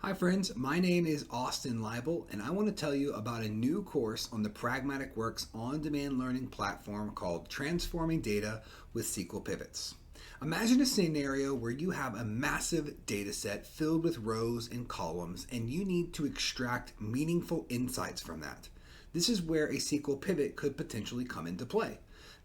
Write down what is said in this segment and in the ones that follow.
Hi friends, my name is Austin Leibel and I want to tell you about a new course on the Pragmatic Works on-demand learning platform called Transforming Data with SQL Pivots. Imagine a scenario where you have a massive data set filled with rows and columns and you need to extract meaningful insights from that. This is where a SQL pivot could potentially come into play.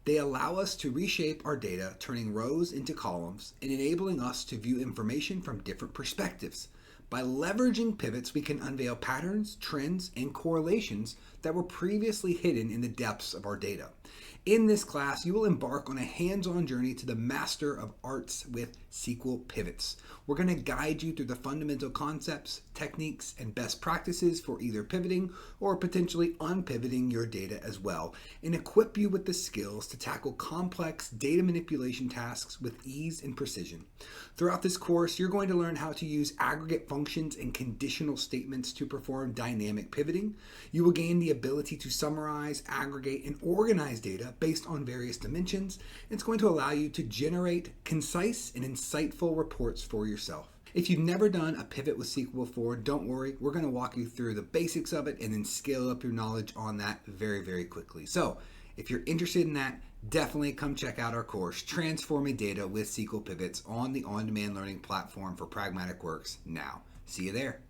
They allow us to reshape our data, turning rows into columns and enabling us to view information from different perspectives. By leveraging pivots, we can unveil patterns, trends, and correlations that were previously hidden in the depths of our data. In this class, you will embark on a hands-on journey to the master of arts with SQL Pivots. We're going to guide you through the fundamental concepts, techniques, and best practices for either pivoting or potentially unpivoting your data as well, and equip you with the skills to tackle complex data manipulation tasks with ease and precision. Throughout this course, you're going to learn how to use aggregate functions and conditional statements to perform dynamic pivoting. You will gain the ability to summarize, aggregate, and organize data based on various dimensions. It's going to allow you to generate concise and insightful reports for yourself. If you've never done a pivot with SQL before, don't worry. We're going to walk you through the basics of it and then scale up your knowledge on that very, very quickly. So if you're interested in that, definitely come check out our course, Transforming Data with SQL Pivots on the on-demand learning platform for Pragmatic Works now. See you there.